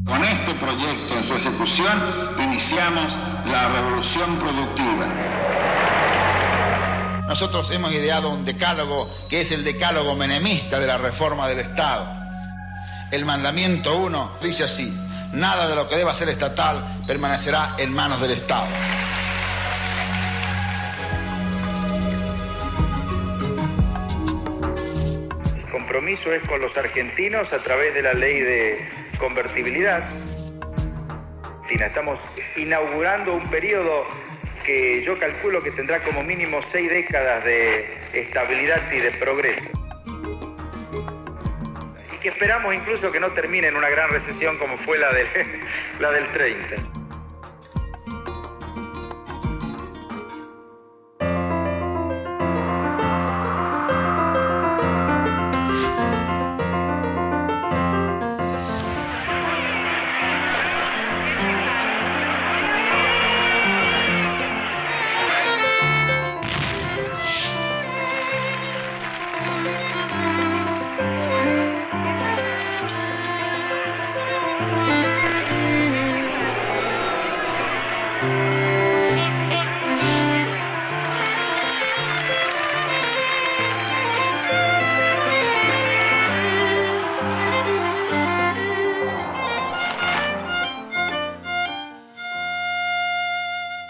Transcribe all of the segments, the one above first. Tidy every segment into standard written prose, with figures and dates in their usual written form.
Con este proyecto en su ejecución iniciamos la revolución productiva. Nosotros hemos ideado un decálogo que es el decálogo menemista de la reforma del Estado. El mandamiento 1 dice así: nada de lo que deba ser estatal permanecerá en manos del Estado. El compromiso es con los argentinos a través de la ley de convertibilidad. Estamos inaugurando un periodo que yo calculo que tendrá como mínimo 6 décadas de estabilidad y de progreso. Y que esperamos incluso que no termine en una gran recesión como fue la del 30.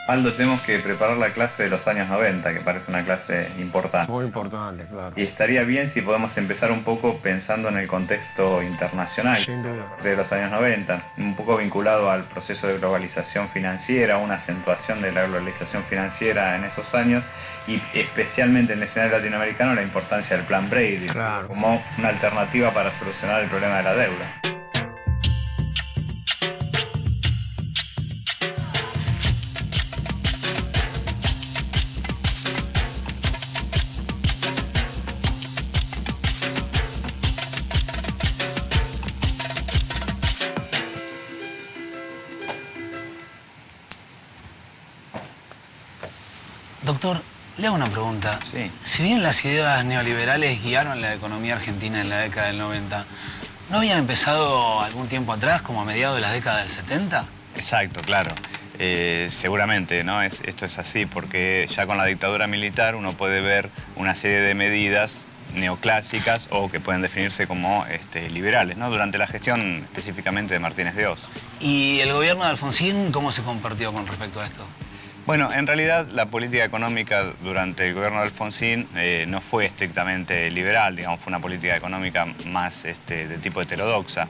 Aldo, tenemos que preparar la clase de los años 90, que parece una clase importante. Muy importante, claro. Y estaría bien si podemos empezar un poco pensando en el contexto internacional. Sin duda. De los años 90, un poco vinculado al proceso de globalización financiera, una acentuación de la globalización financiera en esos años, y especialmente en el escenario latinoamericano la importancia del Plan Brady, Claro, como una alternativa para solucionar el problema de la deuda. Doctor, le hago una pregunta. Sí. Si bien las ideas neoliberales guiaron la economía argentina en la década del 90, ¿no habían empezado algún tiempo atrás, como a mediados de la década del 70? Exacto, claro. Seguramente, ¿no? Esto es así, porque ya con la dictadura militar uno puede ver una serie de medidas neoclásicas o que pueden definirse como liberales, ¿no? Durante la gestión específicamente de Martínez de Oz. ¿Y el gobierno de Alfonsín cómo se comportó con respecto a esto? Bueno, en realidad la política económica durante el gobierno de Alfonsín no fue estrictamente liberal, digamos, fue una política económica más de tipo heterodoxa.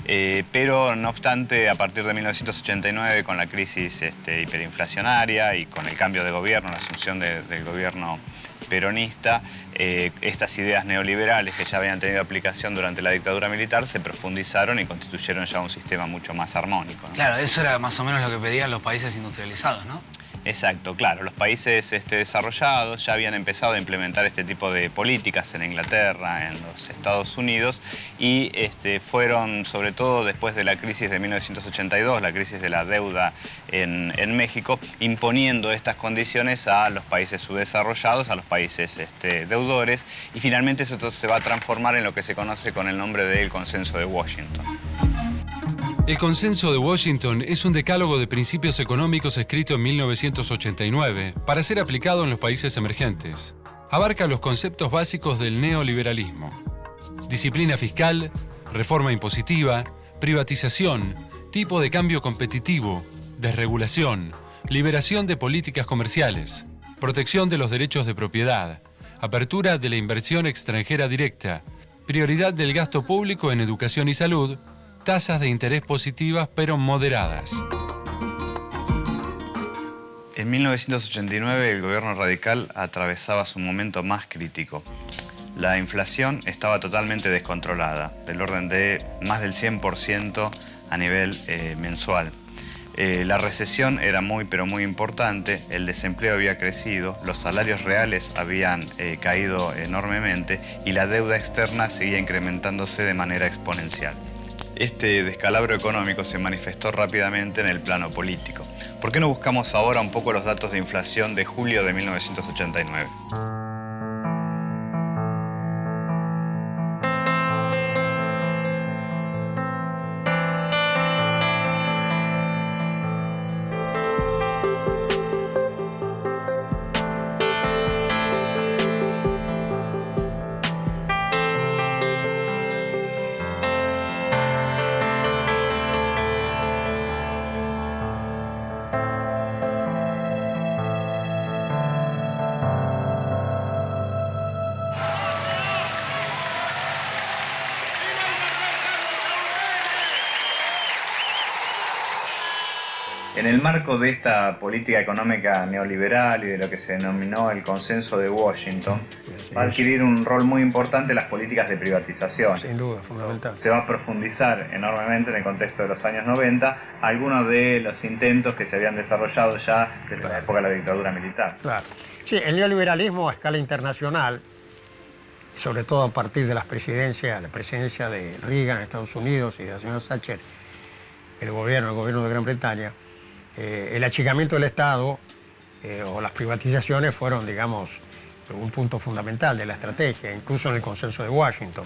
Pero no obstante, a partir de 1989, con la crisis hiperinflacionaria y con el cambio de gobierno, la asunción del gobierno peronista, estas ideas neoliberales que ya habían tenido aplicación durante la dictadura militar se profundizaron y constituyeron ya un sistema mucho más armónico, ¿no? Claro, eso era más o menos lo que pedían los países industrializados, ¿no? Exacto, claro. Los países desarrollados ya habían empezado a implementar este tipo de políticas en Inglaterra, en los Estados Unidos, y fueron, sobre todo después de la crisis de 1982, la crisis de la deuda en México, imponiendo estas condiciones a los países subdesarrollados, a los países deudores, y finalmente eso se va a transformar en lo que se conoce con el nombre del Consenso de Washington. El Consenso de Washington es un decálogo de principios económicos escrito en 1989 para ser aplicado en los países emergentes. Abarca los conceptos básicos del neoliberalismo: disciplina fiscal, reforma impositiva, privatización, tipo de cambio competitivo, desregulación, liberación de políticas comerciales, protección de los derechos de propiedad, apertura de la inversión extranjera directa, prioridad del gasto público en educación y salud, tasas de interés positivas pero moderadas. En 1989 el gobierno radical atravesaba su momento más crítico. La inflación estaba totalmente descontrolada, del orden de más del 100% a nivel mensual. La recesión era pero muy importante, el desempleo había crecido, los salarios reales habían caído enormemente y la deuda externa seguía incrementándose de manera exponencial. Este descalabro económico se manifestó rápidamente en el plano político. ¿Por qué no buscamos ahora un poco los datos de inflación de julio de 1989? En el marco de esta política económica neoliberal y de lo que se denominó el consenso de Washington, va a adquirir un rol muy importante las políticas de privatización. Sin duda, fundamental. Se va a profundizar enormemente en el contexto de los años 90 algunos de los intentos que se habían desarrollado ya desde la época de la dictadura militar. Claro. Sí, el neoliberalismo a escala internacional, sobre todo a partir de la presidencia de Reagan en Estados Unidos y de la señora Thatcher, el gobierno de Gran Bretaña, el achicamiento del Estado o las privatizaciones fueron, digamos, un punto fundamental de la estrategia, incluso en el consenso de Washington,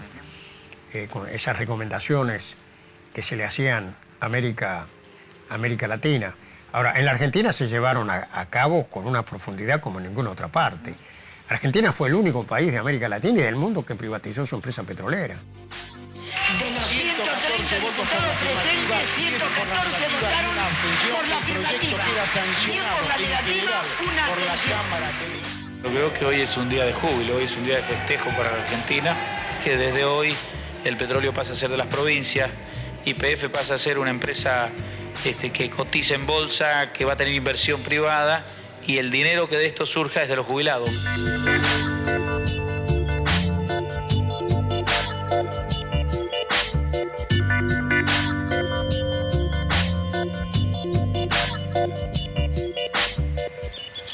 con esas recomendaciones que se le hacían a América Latina. Ahora, en la Argentina se llevaron a cabo con una profundidad como en ninguna otra parte. Argentina fue el único país de América Latina y del mundo que privatizó su empresa petrolera. De los 130 diputados presentes, 114 votaron por la afirmativa, 100 por la negativa, una abstención. Lo que veo que hoy es un día de júbilo, hoy es un día de festejo para la Argentina, que desde hoy el petróleo pasa a ser de las provincias, YPF pasa a ser una empresa que cotiza en bolsa, que va a tener inversión privada y el dinero que de esto surja es de los jubilados.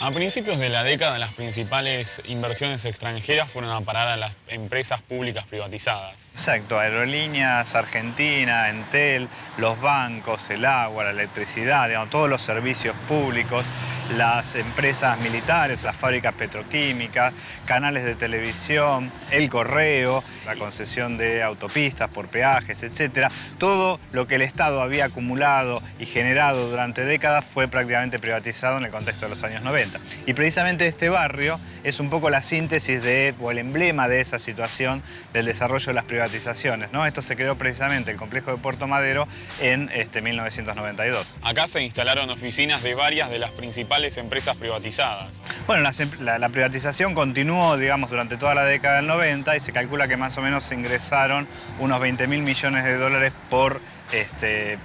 A principios de la década, las principales inversiones extranjeras fueron a parar a las empresas públicas privatizadas. Exacto, Aerolíneas Argentina, Entel, los bancos, el agua, la electricidad, digamos, todos los servicios públicos, las empresas militares, las fábricas petroquímicas, canales de televisión, el correo, la concesión de autopistas por peajes, etc. Todo lo que el Estado había acumulado y generado durante décadas fue prácticamente privatizado en el contexto de los años 90. Y precisamente este barrio es un poco la síntesis o el emblema de esa situación del desarrollo de las privatizaciones, ¿no? Esto se creó precisamente el complejo de Puerto Madero en 1992. Acá se instalaron oficinas de varias de las principales empresas privatizadas. Bueno, la privatización continuó, digamos, durante toda la década del 90 y se calcula que más o menos se ingresaron unos 20.000 millones de dólares por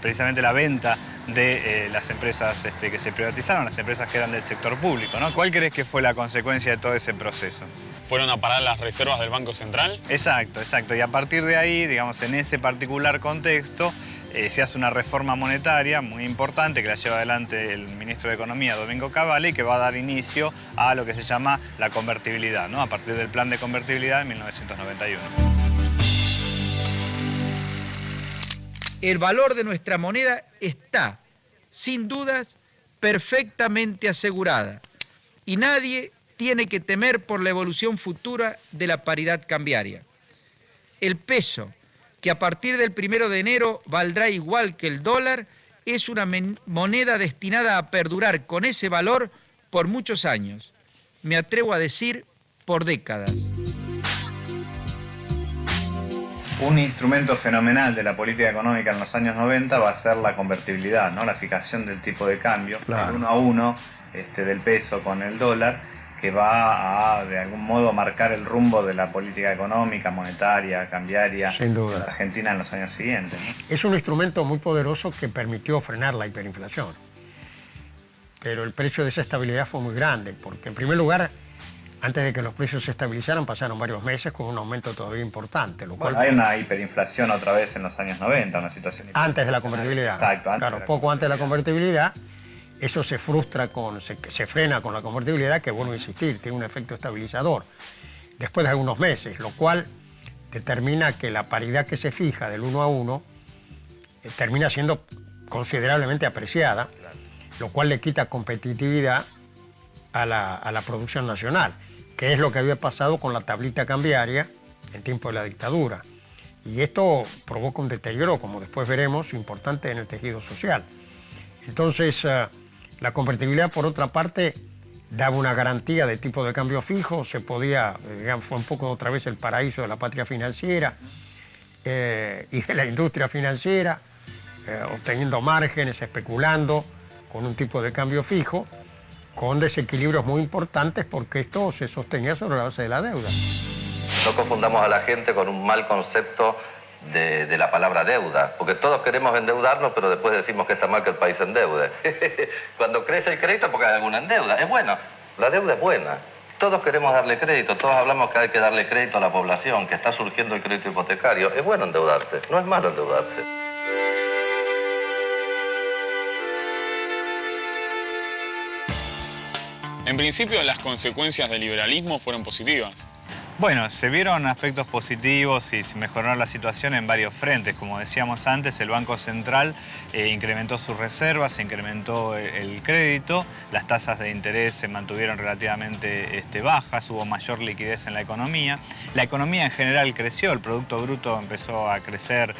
precisamente la venta de las empresas que se privatizaron, las empresas que eran del sector público, ¿no? ¿Cuál crees que fue la consecuencia de todo ese proceso? ¿Fueron a parar las reservas del Banco Central? Exacto. Y a partir de ahí, digamos, en ese particular contexto, se hace una reforma monetaria muy importante que la lleva adelante el ministro de Economía, Domingo Cavalli, y que va a dar inicio a lo que se llama la convertibilidad, ¿no? A partir del plan de convertibilidad de 1991. El valor de nuestra moneda está, sin dudas, perfectamente asegurada y nadie tiene que temer por la evolución futura de la paridad cambiaria. El peso, que a partir del 1 de enero valdrá igual que el dólar, es una moneda destinada a perdurar con ese valor por muchos años. Me atrevo a decir, por décadas. Un instrumento fenomenal de la política económica en los años 90 va a ser la convertibilidad, ¿no? La fijación del tipo de cambio, claro, el 1 a 1 del peso con el dólar, que va a, de algún modo, marcar el rumbo de la política económica, monetaria, cambiaria Sin duda. de Argentina en los años siguientes, ¿no? Es un instrumento muy poderoso que permitió frenar la hiperinflación. Pero el precio de esa estabilidad fue muy grande, porque en primer lugar, antes de que los precios se estabilizaran, pasaron varios meses con un aumento todavía importante. Lo cual, hay una hiperinflación otra vez en los años 90, una situación... Antes de la convertibilidad. Exacto. Poco antes de la convertibilidad, eso se frena con la convertibilidad, que vuelvo a insistir, tiene un efecto estabilizador. Después de algunos meses, lo cual determina que la paridad que se fija del 1 a 1 termina siendo considerablemente apreciada, lo cual le quita competitividad a la producción nacional, que es lo que había pasado con la tablita cambiaria en tiempo de la dictadura. Y esto provoca un deterioro, como después veremos, importante en el tejido social. Entonces, la convertibilidad, por otra parte, daba una garantía de tipo de cambio fijo, se podía, digamos, fue un poco otra vez el paraíso de la patria financiera y de la industria financiera, obteniendo márgenes, especulando con un tipo de cambio fijo, con desequilibrios muy importantes, porque esto se sostenía sobre la base de la deuda. No confundamos a la gente con un mal concepto de la palabra deuda, porque todos queremos endeudarnos, pero después decimos que está mal que el país se endeude. Cuando crece el crédito porque hay alguna deuda. Es bueno, la deuda es buena. Todos queremos darle crédito, todos hablamos que hay que darle crédito a la población, que está surgiendo el crédito hipotecario. Es bueno endeudarse, no es malo endeudarse. En principio, las consecuencias del liberalismo fueron positivas. Bueno, se vieron aspectos positivos y se mejoró la situación en varios frentes. Como decíamos antes, el Banco Central incrementó sus reservas, se incrementó el crédito, las tasas de interés se mantuvieron relativamente bajas, hubo mayor liquidez en la economía. La economía en general creció, el Producto Bruto empezó a crecer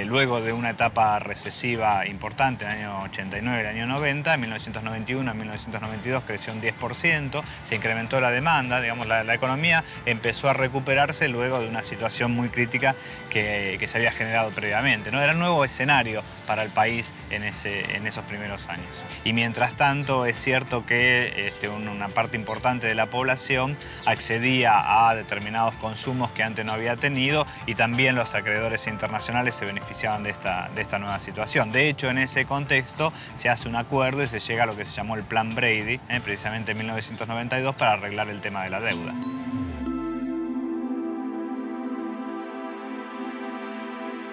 luego de una etapa recesiva importante en el año 89 y el año 90. En 1991 a 1992 creció un 10%, se incrementó la demanda, digamos, la economía empezó a recuperarse luego de una situación muy crítica que se había generado previamente, ¿no? Era un nuevo escenario para el país en esos primeros años. Y mientras tanto es cierto que una parte importante de la población accedía a determinados consumos que antes no había tenido y también los acreedores internacionales se beneficiaban de esta nueva situación. De hecho, en ese contexto se hace un acuerdo y se llega a lo que se llamó el Plan Brady, precisamente en 1992, para arreglar el tema de la deuda.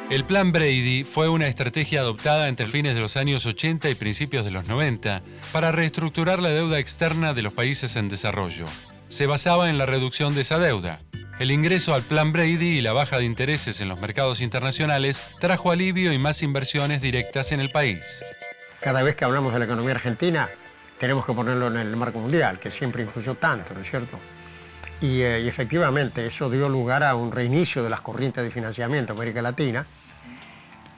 El Plan Brady fue una estrategia adoptada entre fines de los años 80 y principios de los 90 para reestructurar la deuda externa de los países en desarrollo. Se basaba en la reducción de esa deuda. El ingreso al Plan Brady y la baja de intereses en los mercados internacionales trajo alivio y más inversiones directas en el país. Cada vez que hablamos de la economía argentina, tenemos que ponerlo en el marco mundial, que siempre influyó tanto, ¿no es cierto? Y efectivamente eso dio lugar a un reinicio de las corrientes de financiamiento en América Latina,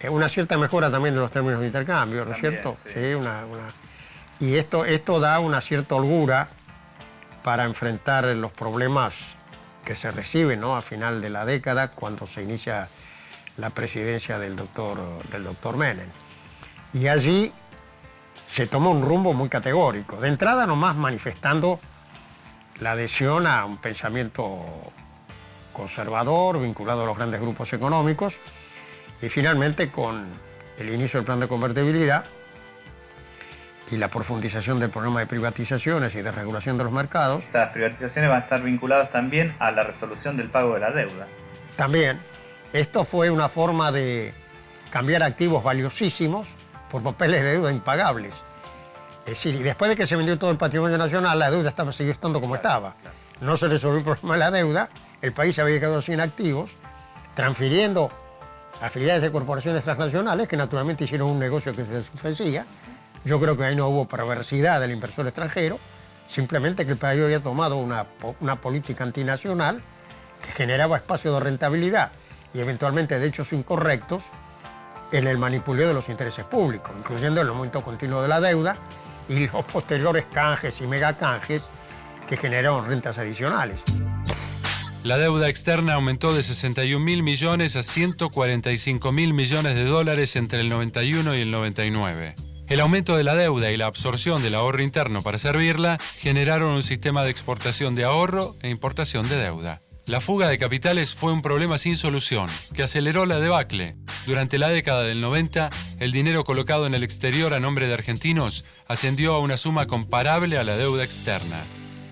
una cierta mejora también de los términos de intercambio, ¿no es cierto? Sí, y esto da una cierta holgura para enfrentar los problemas que se reciben, ¿no?, a final de la década, cuando se inicia la presidencia del doctor Menem. Y allí se tomó un rumbo muy categórico, de entrada nomás manifestando la adhesión a un pensamiento conservador vinculado a los grandes grupos económicos y finalmente con el inicio del plan de convertibilidad y la profundización del programa de privatizaciones y de regulación de los mercados. Estas privatizaciones van a estar vinculadas también a la resolución del pago de la deuda. También, esto fue una forma de cambiar activos valiosísimos por papeles de deuda impagables. Es decir, y después de que se vendió todo el patrimonio nacional, la deuda siguió estando como estaba. No se resolvió el problema de la deuda, el país había quedado sin activos, transfiriendo a filiales de corporaciones transnacionales que naturalmente hicieron un negocio que se les ofrecía. Yo creo que ahí no hubo perversidad del inversor extranjero, simplemente que el país había tomado una política antinacional que generaba espacio de rentabilidad y eventualmente de hechos incorrectos en el manipuleo de los intereses públicos, incluyendo el aumento continuo de la deuda y los posteriores canjes y megacanjes que generaron rentas adicionales. La deuda externa aumentó de 61.000 millones a 145.000 millones de dólares entre el 91 y el 99. El aumento de la deuda y la absorción del ahorro interno para servirla generaron un sistema de exportación de ahorro e importación de deuda. La fuga de capitales fue un problema sin solución, que aceleró la debacle. Durante la década del 90, el dinero colocado en el exterior a nombre de argentinos ascendió a una suma comparable a la deuda externa.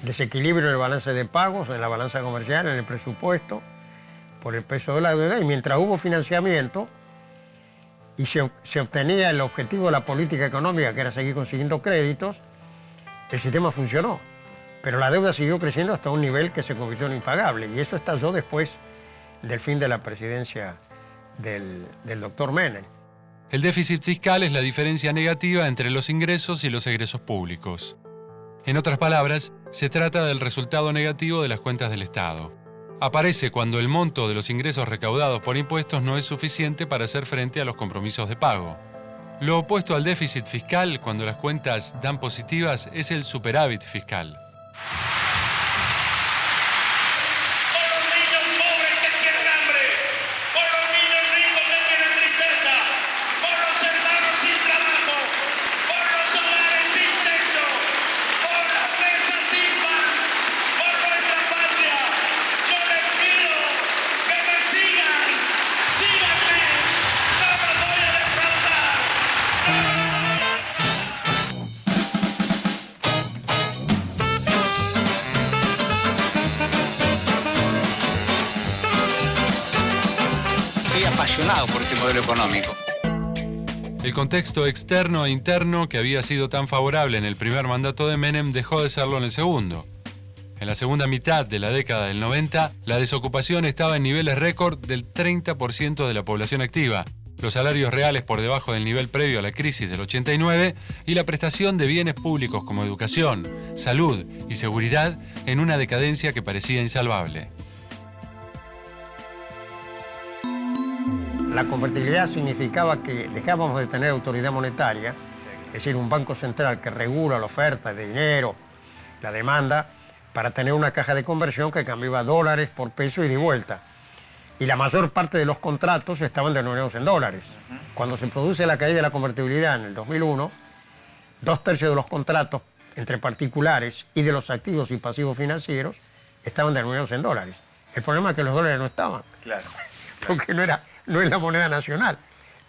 Desequilibrio en el balance de pagos, en la balanza comercial, en el presupuesto, por el peso de la deuda, y mientras hubo financiamiento y se obtenía el objetivo de la política económica, que era seguir consiguiendo créditos, el sistema funcionó. Pero la deuda siguió creciendo hasta un nivel que se convirtió en impagable, y eso estalló después del fin de la presidencia del doctor Menem. El déficit fiscal es la diferencia negativa entre los ingresos y los egresos públicos. En otras palabras, se trata del resultado negativo de las cuentas del Estado. Aparece cuando el monto de los ingresos recaudados por impuestos no es suficiente para hacer frente a los compromisos de pago. Lo opuesto al déficit fiscal, cuando las cuentas dan positivas, es el superávit fiscal. Sigan estoy apasionado por este modelo económico. El contexto externo e interno que había sido tan favorable en el primer mandato de Menem dejó de serlo en el segundo. En la segunda mitad de la década del 90, la desocupación estaba en niveles récord del 30% de la población activa, los salarios reales por debajo del nivel previo a la crisis del 89 y la prestación de bienes públicos como educación, salud y seguridad en una decadencia que parecía insalvable. La convertibilidad significaba que dejábamos de tener autoridad monetaria, es decir, un banco central que regula la oferta de dinero, la demanda, para tener una caja de conversión que cambiaba dólares por peso y de vuelta. Y la mayor parte de los contratos estaban denominados en dólares. Cuando se produce la caída de la convertibilidad en el 2001, 2/3 de los contratos entre particulares y de los activos y pasivos financieros estaban denominados en dólares. El problema es que los dólares no estaban. Claro. Porque no es la moneda nacional.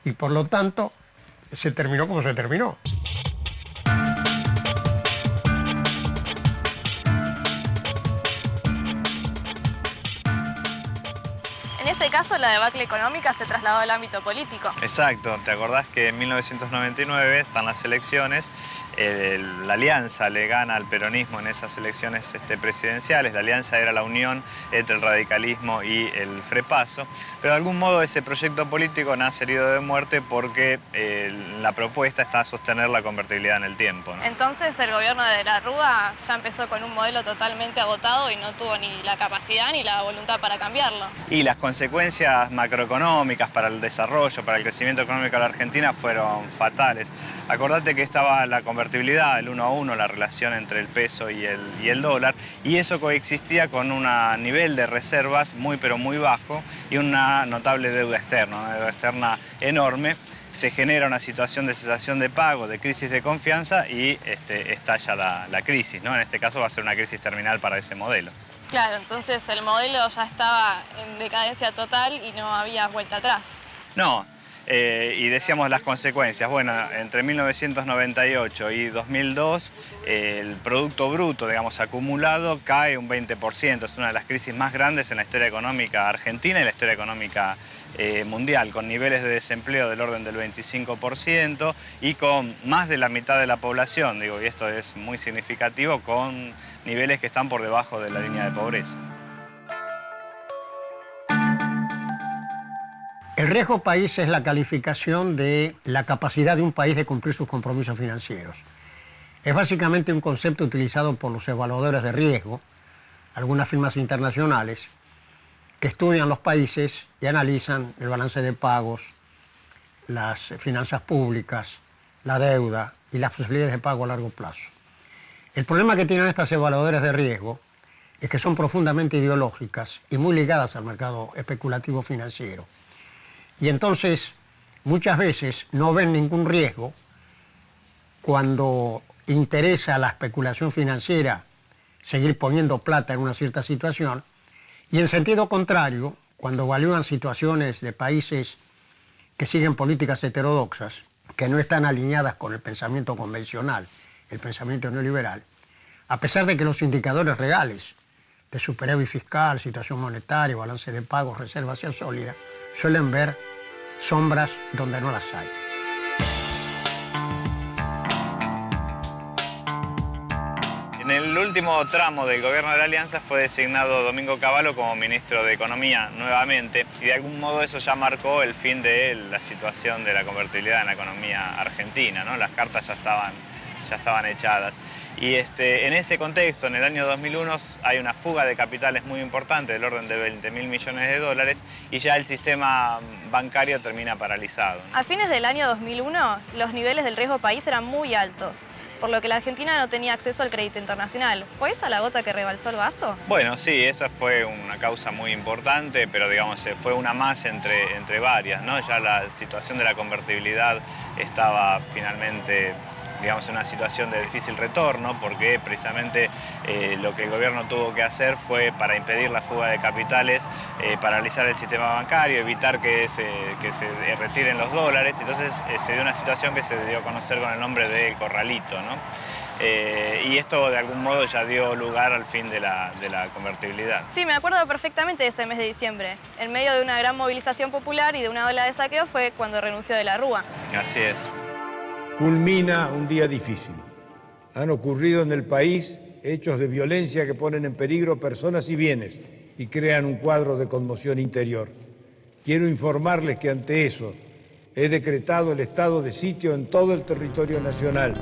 Y por lo tanto, se terminó como se terminó. En ese caso, la debacle económica se trasladó al ámbito político. Exacto. ¿Te acordás que en 1999 están las elecciones? La alianza le gana al peronismo en esas elecciones presidenciales. La alianza era la unión entre el radicalismo y el Frepaso. Pero de algún modo ese proyecto político nace herido de muerte porque la propuesta está a sostener la convertibilidad en el tiempo, ¿no? Entonces el gobierno de la Rúa ya empezó con un modelo totalmente agotado y no tuvo ni la capacidad ni la voluntad para cambiarlo. Y las consecuencias macroeconómicas para el desarrollo, para el crecimiento económico de la Argentina fueron fatales. Acordate que estaba la convertibilidad, el 1 a 1, la relación entre el peso y el dólar, y eso coexistía con un nivel de reservas muy pero muy bajo y una notable deuda externa, una deuda externa enorme. Se genera una situación de cesación de pago, de crisis de confianza y estalla la crisis, ¿no? En este caso va a ser una crisis terminal para ese modelo. Claro, entonces el modelo ya estaba en decadencia total y no había vuelta atrás. No, y decíamos las consecuencias. Bueno, entre 1998 y 2002 el Producto Bruto, digamos, acumulado cae un 20%. Es una de las crisis más grandes en la historia económica argentina y la historia económica mundial, con niveles de desempleo del orden del 25% y con más de la mitad de la población, digo, y esto es muy significativo, con niveles que están por debajo de la línea de pobreza. El riesgo país es la calificación de la capacidad de un país de cumplir sus compromisos financieros. Es básicamente un concepto utilizado por los evaluadores de riesgo, algunas firmas internacionales, que estudian los países y analizan el balance de pagos, las finanzas públicas, la deuda y las posibilidades de pago a largo plazo. El problema que tienen estas evaluadores de riesgo es que son profundamente ideológicas y muy ligadas al mercado especulativo financiero. Y entonces, muchas veces no ven ningún riesgo cuando interesa a la especulación financiera seguir poniendo plata en una cierta situación, y en sentido contrario, cuando evalúan situaciones de países que siguen políticas heterodoxas, que no están alineadas con el pensamiento convencional, el pensamiento neoliberal, a pesar de que los indicadores reales de superávit fiscal, situación monetaria, balance de pagos, reservas sean sólidas, suelen ver sombras donde no las hay. En el último tramo del gobierno de la Alianza fue designado Domingo Cavallo como ministro de Economía nuevamente y de algún modo eso ya marcó el fin de la situación de la convertibilidad en la economía argentina, ¿no? Las cartas ya estaban echadas. Y en ese contexto, en el año 2001, hay una fuga de capitales muy importante, del orden de 20.000 millones de dólares, y ya el sistema bancario termina paralizado, ¿no? A fines del año 2001, los niveles del riesgo país eran muy altos, por lo que la Argentina no tenía acceso al crédito internacional. ¿Fue esa la gota que rebalsó el vaso? Bueno, sí, esa fue una causa muy importante, pero digamos, fue una más entre varias, ¿no? Ya la situación de la convertibilidad estaba finalmente, digamos, en una situación de difícil retorno, porque precisamente lo que el gobierno tuvo que hacer fue, para impedir la fuga de capitales, paralizar el sistema bancario, evitar que se retiren los dólares. Entonces se dio una situación que se dio a conocer con el nombre de corralito, ¿no? y esto de algún modo ya dio lugar al fin de la convertibilidad. Sí, me acuerdo perfectamente de ese mes de diciembre. En medio de una gran movilización popular y de una ola de saqueo fue cuando renunció de la Rúa. Así es. Culmina un día difícil. Han ocurrido en el país hechos de violencia que ponen en peligro personas y bienes y crean un cuadro de conmoción interior. Quiero informarles que ante eso he decretado el estado de sitio en todo el territorio nacional.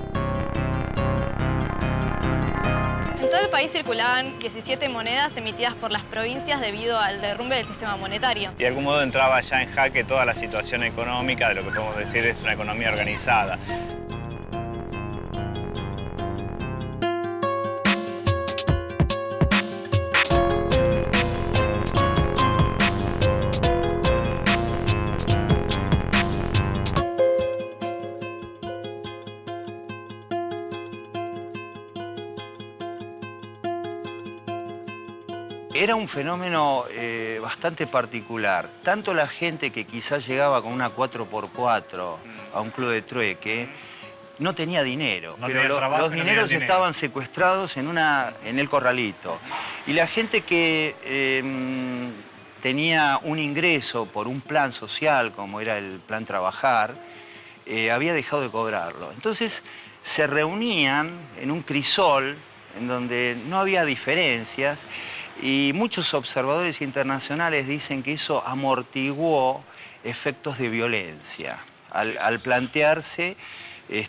En todo el país circulaban 17 monedas emitidas por las provincias debido al derrumbe del sistema monetario. Y de algún modo entraba ya en jaque toda la situación económica, de lo que podemos decir es una economía organizada. Era un fenómeno bastante particular. Tanto la gente que quizás llegaba con una 4x4 a un club de trueque no tenía dinero, No pero tenía trabajo, los no dineros tenían estaban secuestrados en el corralito. Y la gente que tenía un ingreso por un plan social, como era el plan Trabajar, había dejado de cobrarlo. Entonces se reunían en un crisol en donde no había diferencias. Y muchos observadores internacionales dicen que eso amortiguó efectos de violencia al plantearse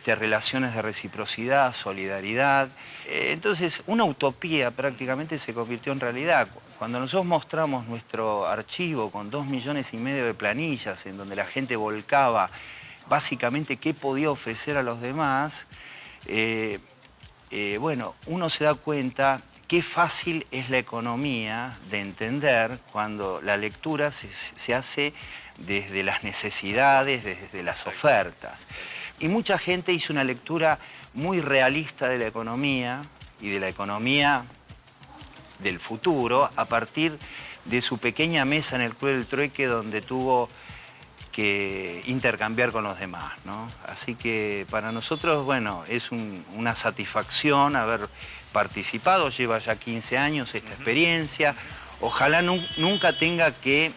relaciones de reciprocidad, solidaridad. Entonces, una utopía prácticamente se convirtió en realidad. Cuando nosotros mostramos nuestro archivo con 2,5 millones de planillas, en donde la gente volcaba básicamente qué podía ofrecer a los demás, bueno, uno se da cuenta qué fácil es la economía de entender cuando la lectura se hace desde las necesidades, desde las ofertas. Y mucha gente hizo una lectura muy realista de la economía y de la economía del futuro a partir de su pequeña mesa en el Club del Trueque donde tuvo que intercambiar con los demás, ¿no? Así que para nosotros, bueno, es una satisfacción haber participado, lleva ya 15 años esta experiencia. Ojalá nunca tenga que,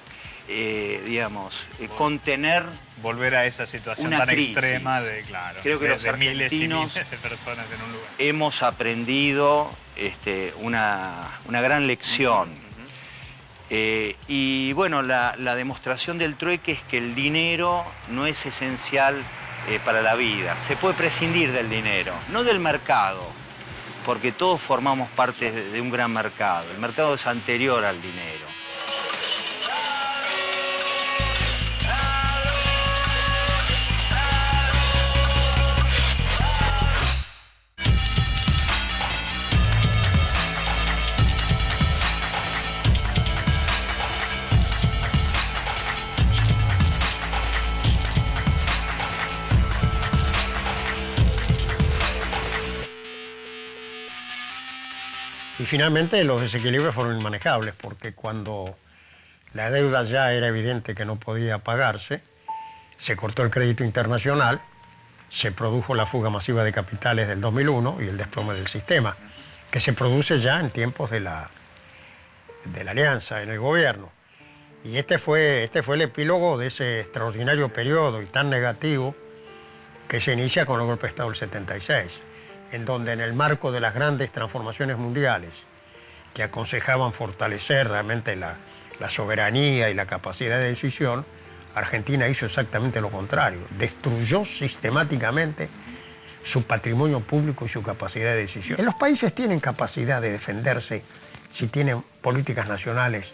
contener volver a esa situación una tan crisis extrema de, claro, creo que los miles y argentinos miles de personas en un lugar. hemos aprendido una gran lección. Y bueno, la demostración del trueque es que el dinero no es esencial para la vida. Se puede prescindir del dinero, no del mercado, porque todos formamos parte de un gran mercado. El mercado es anterior al dinero. Y finalmente los desequilibrios fueron inmanejables, porque cuando la deuda ya era evidente que no podía pagarse, se cortó el crédito internacional, se produjo la fuga masiva de capitales del 2001 y el desplome del sistema, que se produce ya en tiempos de la alianza en el gobierno. Y este fue el epílogo de ese extraordinario periodo y tan negativo que se inicia con el golpe de Estado del 76. En donde en el marco de las grandes transformaciones mundiales que aconsejaban fortalecer realmente la soberanía y la capacidad de decisión, Argentina hizo exactamente lo contrario. Destruyó sistemáticamente su patrimonio público y su capacidad de decisión. En los países tienen capacidad de defenderse si tienen políticas nacionales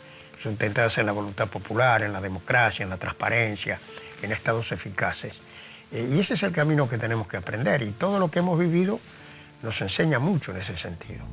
sustentadas en la voluntad popular, en la democracia, en la transparencia, en estados eficaces. Y ese es el camino que tenemos que aprender, y todo lo que hemos vivido nos enseña mucho en ese sentido.